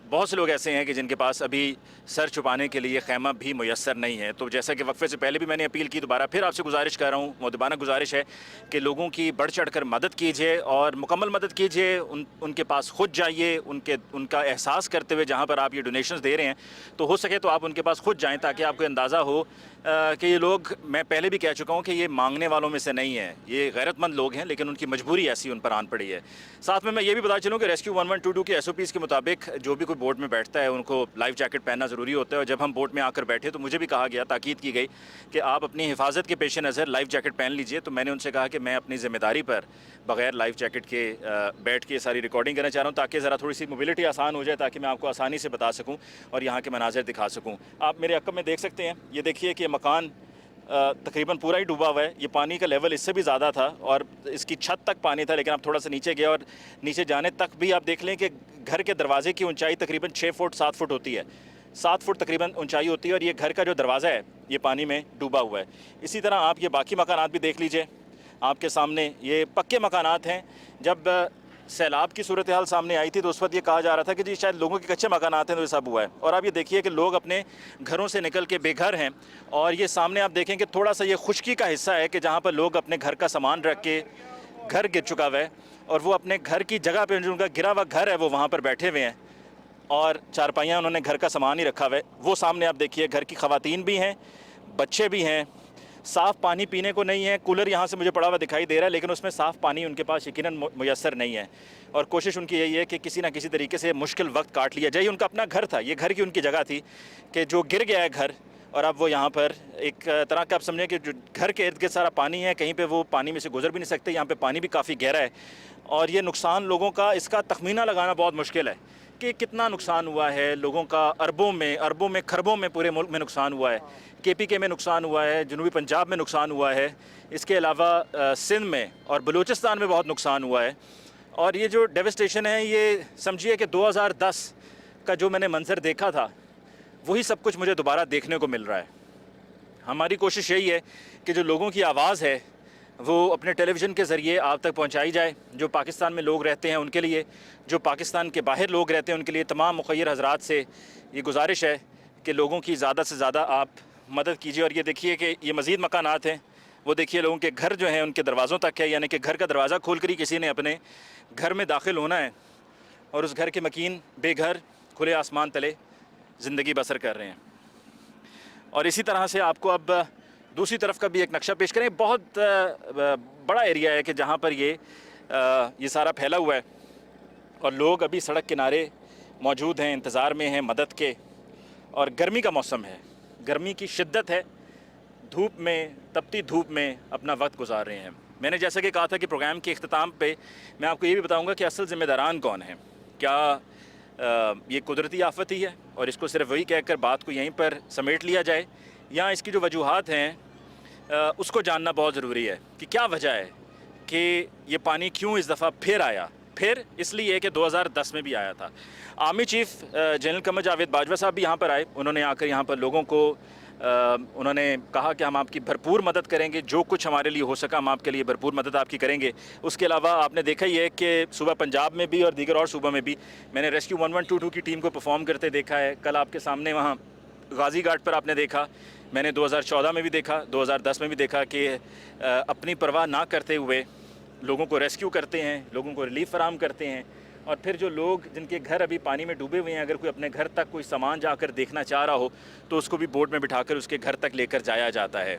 बहुत से लोग ऐसे हैं कि जिनके पास अभी सर छुपाने के लिए खैमा भी मुयस्सर नहीं है। तो जैसा कि वक्फे से पहले भी मैंने अपील की, दोबारा फिर आपसे गुजारिश कर रहा हूँ, मुद्दबाना गुजारिश है कि लोगों की बढ़ चढ़ कर मदद कीजिए और मुकम्मल मदद कीजिए। उनके पास खुद जाइए, उनका एहसास करते हुए जहाँ पर आप ये डोनेशंस दे रहे हैं, तो हो सके तो आप उनके पास खुद जाएँ ताकि आपको अंदाज़ा हो कि ये लोग, मैं पहले भी कह चुका हूँ कि ये मांगने वालों में से नहीं है, ये गैरतमंद लोग हैं, लेकिन उनकी मजबूरी ऐसी उन पर आन पड़ी है। साथ में मैं ये भी बता चलूँ कि रेस्क्यू 1122 के SOPs के मुताबिक जो भी कोई बोट में बैठता है उनको लाइफ जैकेट पहनना ज़रूरी होता है। और जब हम बोट में आकर बैठे तो मुझे भी कहा गया, ताकीद की गई कि आप अपनी हिफाजत के पेश नज़र लाइफ जैकेट पहन लीजिए। तो मैंने उनसे कहा कि मैं अपनी ज़िम्मेदारी पर बग़ैर लाइफ जैकेट के बैठ के सारी रिकॉर्डिंग करना चाह रहा हूँ ताकि ज़रा थोड़ी सी मोबिलिटी आसान हो जाए, ताकि मैं आपको आसानी से बता सकूँ और यहाँ के मनाज़िर दिखा सकूँ। आप मेरे अक़ब में देख सकते हैं, ये देखिए कि मकान तकरीबन पूरा ही डूबा हुआ है। ये पानी का लेवल इससे भी ज़्यादा था और इसकी छत तक पानी था, लेकिन आप थोड़ा सा नीचे गया और नीचे जाने तक भी आप देख लें कि घर के दरवाजे की ऊंचाई तकरीबन 6 फुट 7 फुट होती है, 7 फुट तकरीबन ऊंचाई होती है और ये घर का जो दरवाज़ा है ये पानी में डूबा हुआ है। इसी तरह आप ये बाकी मकानात भी देख लीजिए, आपके सामने ये पक्के मकानात हैं। जब सैलाब की सूरत हाल सामने आई थी तो उस वक्त ये कहा जा रहा था कि जी शायद लोगों के कच्चे मकानात हैं तो ये सब हुआ है। और आप ये देखिए कि लोग अपने घरों से निकल के बेघर हैं और ये सामने आप देखें कि थोड़ा सा ये खुश्की का हिस्सा है कि जहाँ पर लोग अपने घर का सामान रख के, घर गिर चुका हुआ है और वो अपने घर की जगह पे, जो उनका गिरा हुआ घर है वो वहाँ पर बैठे हुए हैं और चारपाइयाँ उन्होंने घर का सामान ही रखा हुआ है। वो सामने आप देखिए, घर की ख़वातीन भी हैं, बच्चे भी हैं। साफ़ पानी पीने को नहीं है। कूलर यहाँ से मुझे पड़ा हुआ दिखाई दे रहा है, लेकिन उसमें साफ़ पानी उनके पास यकीनन मुयस्सर नहीं है। और कोशिश उनकी यही है कि किसी ना किसी तरीके से मुश्किल वक्त काट लिया जाए। ये उनका अपना घर था, ये घर की उनकी जगह थी कि जो गिर गया है घर, और अब वो यहाँ पर एक तरह का आप समझें कि जो घर के इर्द गिर्द सारा पानी है, कहीं पे वो पानी में से गुजर भी नहीं सकते। यहाँ पे पानी भी काफ़ी गहरा है और ये नुकसान लोगों का, इसका तखमीना लगाना बहुत मुश्किल है कि कितना नुकसान हुआ है लोगों का। अरबों में खरबों में पूरे मुल्क में नुकसान हुआ है। KPK में नुकसान हुआ है, जनूबी पंजाब में नुकसान हुआ है, इसके अलावा सिंध में और बलूचिस्तान में बहुत नुकसान हुआ है। और ये जो डेवस्टेशन है, ये समझिए कि 2010 का जो मैंने मंज़र देखा था वही सब कुछ मुझे दोबारा देखने को मिल रहा है। हमारी कोशिश यही है कि जो लोगों की आवाज़ है वो अपने टेलीविज़न के ज़रिए आप तक पहुंचाई जाए। जो पाकिस्तान में लोग रहते हैं उनके लिए, जो पाकिस्तान के बाहर लोग रहते हैं उनके लिए, तमाम मुखय्यर हज़रात से ये गुजारिश है कि लोगों की ज़्यादा से ज़्यादा आप मदद कीजिए। और ये देखिए कि ये मज़ीद मकानात हैं, वो देखिए लोगों के घर जो हैं उनके दरवाज़ों तक है, यानी कि घर का दरवाज़ा खोल कर ही किसी ने अपने घर में दाखिल होना है और उस घर के मकीन बेघर खुले आसमान तले ज़िंदगी बसर कर रहे हैं। और इसी तरह से आपको अब दूसरी तरफ का भी एक नक्शा पेश करें। बहुत बड़ा एरिया है कि जहाँ पर ये सारा फैला हुआ है और लोग अभी सड़क किनारे मौजूद हैं, इंतज़ार में हैं मदद के। और गर्मी का मौसम है, गर्मी की शिद्दत है, धूप में, तपती धूप में अपना वक्त गुजार रहे हैं। मैंने जैसा कि कहा था कि प्रोग्राम के इख्तिताम पे मैं आपको ये भी बताऊंगा कि असल ज़िम्मेदारान कौन हैं। क्या ये कुदरती आफत ही है और इसको सिर्फ वही कहकर बात को यहीं पर समेट लिया जाए, या इसकी जो वजूहात हैं उसको जानना बहुत ज़रूरी है कि क्या वजह है कि ये पानी क्यों इस दफ़ा फिर आया। फिर इसलिए कि 2010 में भी आया था। Army chief general Qamar Javed Bajwa साहब भी यहाँ पर आए। उन्होंने आकर यहाँ पर लोगों को उन्होंने कहा कि हम आपकी भरपूर मदद करेंगे, जो कुछ हमारे लिए हो सका हम आपके लिए भरपूर मदद आपकी करेंगे। उसके अलावा आपने देखा ही है कि सूबा पंजाब में भी और दीगर और सूबों में भी मैंने रेस्क्यू 1122 की टीम को परफॉर्म करते देखा है। कल आपके सामने वहाँ गाज़ी घाट पर आपने देखा, मैंने 2014 में भी देखा, 2010 में भी देखा कि अपनी परवाह ना करते हुए लोगों को रेस्क्यू करते हैं, लोगों को रिलीफ फराहम करते हैं, اور پھر جو لوگ جن کے گھر ابھی پانی میں ڈوبے ہوئے ہیں اگر کوئی اپنے گھر تک کوئی سامان جا کر دیکھنا چاہ رہا ہو تو اس کو بھی بوٹ میں بٹھا کر اس کے گھر تک لے کر جایا جاتا ہے۔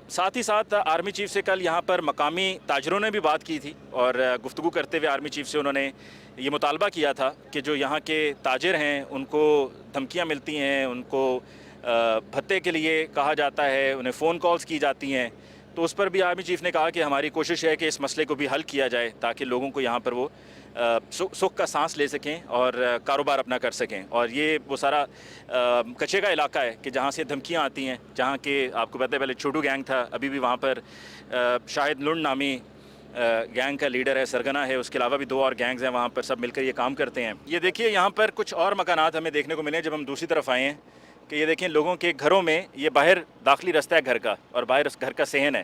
ساتھ ہی ساتھ آرمی چیف سے کل یہاں پر مقامی تاجروں نے بھی بات کی تھی اور گفتگو کرتے ہوئے آرمی چیف سے انہوں نے یہ مطالبہ کیا تھا کہ جو یہاں کے تاجر ہیں ان کو دھمکیاں ملتی ہیں، ان کو بھتے کے لیے کہا جاتا ہے، انہیں فون کالز کی جاتی ہیں، تو اس پر بھی آرمی چیف نے کہا کہ ہماری کوشش ہے کہ اس مسئلے کو بھی حل کیا جائے تاکہ لوگوں کو یہاں پر وہ سکھ کا سانس لے سکیں اور کاروبار اپنا کر سکیں۔ اور یہ وہ سارا کچے کا علاقہ ہے کہ جہاں سے دھمکیاں آتی ہیں، جہاں کہ آپ کو پتہ ہے پہلے چھوٹو گینگ تھا، ابھی بھی وہاں پر شاہد لنڈ نامی گینگ کا لیڈر ہے، سرگنا ہے، اس کے علاوہ بھی 2 اور گینگز ہیں وہاں پر، سب مل کر یہ کام کرتے ہیں۔ یہ دیکھیے یہاں پر کچھ اور مکانات ہمیں دیکھنے کو ملے جب ہم دوسری طرف آئے ہیں کہ یہ دیکھیں لوگوں کے گھروں میں، یہ باہر داخلی رستہ ہے گھر کا اور باہر اس گھر کا صحن ہے،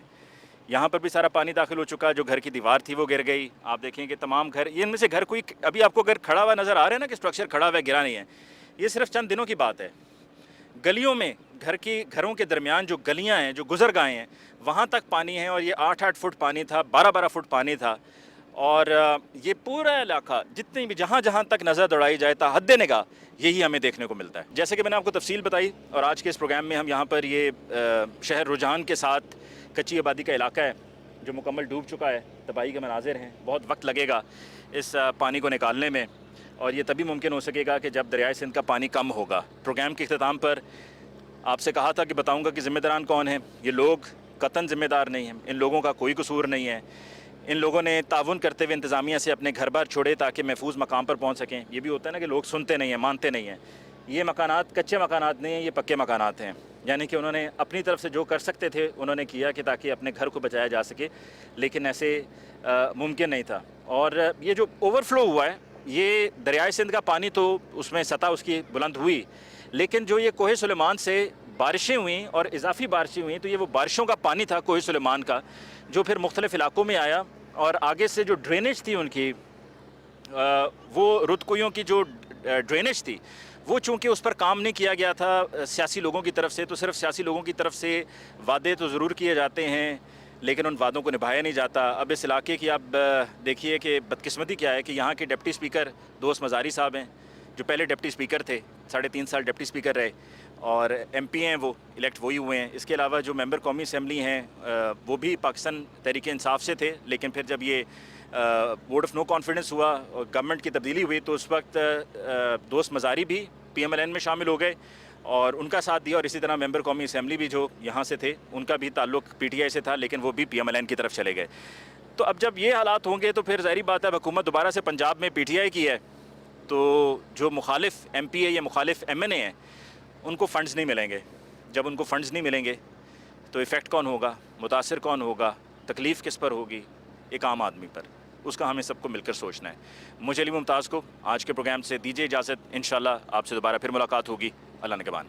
یہاں پر بھی سارا پانی داخل ہو چکا، جو گھر کی دیوار تھی وہ گر گئی۔ آپ دیکھیں کہ تمام گھر، یہ ان میں سے گھر کوئی ابھی آپ کو اگر کھڑا ہوا نظر آ رہا ہے نا کہ اسٹرکچر کھڑا ہوا ہے، گرا نہیں ہے، یہ صرف چند دنوں کی بات ہے۔ گلیوں میں گھروں کے درمیان جو گلیاں ہیں، جو گزرگاہیں ہیں، وہاں تک پانی ہے اور یہ 8-8 فٹ پانی تھا، 12-12 فٹ پانی تھا، اور یہ پورا علاقہ جتنی بھی جہاں تک نظر دوڑائی جائے تا حد نگاہ یہی ہمیں دیکھنے کو ملتا ہے۔ جیسے کہ میں نے آپ کو تفصیل بتائی، اور آج کے اس پروگرام میں ہم یہاں پر یہ شہر رجحان کے ساتھ کچی آبادی کا علاقہ ہے جو مکمل ڈوب چکا ہے، تباہی کے مناظر ہیں، بہت وقت لگے گا اس پانی کو نکالنے میں، اور یہ تبھی ممکن ہو سکے گا کہ جب دریائے سندھ کا پانی کم ہوگا۔ پروگرام کے اختتام پر آپ سے کہا تھا کہ بتاؤں گا کہ ذمہ داران کون ہیں۔ یہ لوگ قطعاً ذمہ دار نہیں ہیں، ان لوگوں کا کوئی قصور نہیں ہے، ان لوگوں نے تعاون کرتے ہوئے انتظامیہ سے اپنے گھر بار چھوڑے تاکہ محفوظ مقام پر پہنچ سکیں۔ یہ بھی ہوتا ہے نا کہ لوگ سنتے نہیں ہیں، مانتے نہیں ہیں۔ یہ مکانات کچے مکانات نہیں ہیں، یہ پکے مکانات ہیں، یعنی کہ انہوں نے اپنی طرف سے جو کر سکتے تھے انہوں نے کیا کہ تاکہ اپنے گھر کو بچایا جا سکے، لیکن ایسے ممکن نہیں تھا۔ اور یہ جو اوور فلو ہوا ہے، یہ دریائے سندھ کا پانی تو اس میں سطح اس کی بلند ہوئی، لیکن جو یہ کوہ سلیمان سے بارشیں ہوئیں اور اضافی بارشیں ہوئیں تو یہ وہ بارشوں کا پانی تھا کوہ سلیمان کا جو پھر مختلف علاقوں میں آیا، اور آگے سے جو ڈرینیج تھی ان کی، وہ رودکویوں کی جو ڈرینیج تھی، وہ چونکہ اس پر کام نہیں کیا گیا تھا سیاسی لوگوں کی طرف سے، تو صرف سیاسی لوگوں کی طرف سے وعدے تو ضرور کیے جاتے ہیں لیکن ان وعدوں کو نبھایا نہیں جاتا۔ اب اس علاقے کی آپ دیکھیے کہ بدقسمتی کیا ہے کہ یہاں کے ڈپٹی اسپیکر دوست مزاری صاحب ہیں، جو پہلے ڈپٹی اسپیکر تھے، 3.5 سال ڈپٹی اسپیکر رہے، اور ایم پی ہیں وہ الیکٹ وہی ہوئے ہیں۔ اس کے علاوہ جو ممبر قومی اسمبلی ہیں وہ بھی پاکستان تحریک انصاف سے تھے، لیکن پھر جب یہ ووٹ آف نو کانفیڈنس ہوا اور گورنمنٹ کی تبدیلی ہوئی تو اس وقت دوست مزاری بھی پی ایم ایل این میں شامل ہو گئے اور ان کا ساتھ دیا، اور اسی طرح ممبر قومی اسمبلی بھی جو یہاں سے تھے ان کا بھی تعلق پی ٹی آئی سے تھا، لیکن وہ بھی پی ایم ایل این کی طرف چلے گئے۔ تو اب جب یہ حالات ہوں گے تو پھر ظاہری بات ہے حکومت دوبارہ سے پنجاب میں پی ٹی آئی کی ہے، تو جو مخالف ایم پی اے یا مخالف ایم این اے ہیں ان کو فنڈز نہیں ملیں گے۔ جب ان کو فنڈز نہیں ملیں گے تو ایفیکٹ کون ہوگا، متاثر کون ہوگا، تکلیف کس پر ہوگی؟ ایک عام آدمی پر۔ اس کا ہمیں سب کو مل کر سوچنا ہے۔ مجھے علی ممتاز کو آج کے پروگرام سے دیجیے اجازت، انشاءاللہ آپ سے دوبارہ پھر ملاقات ہوگی۔ اللہ نگہبان۔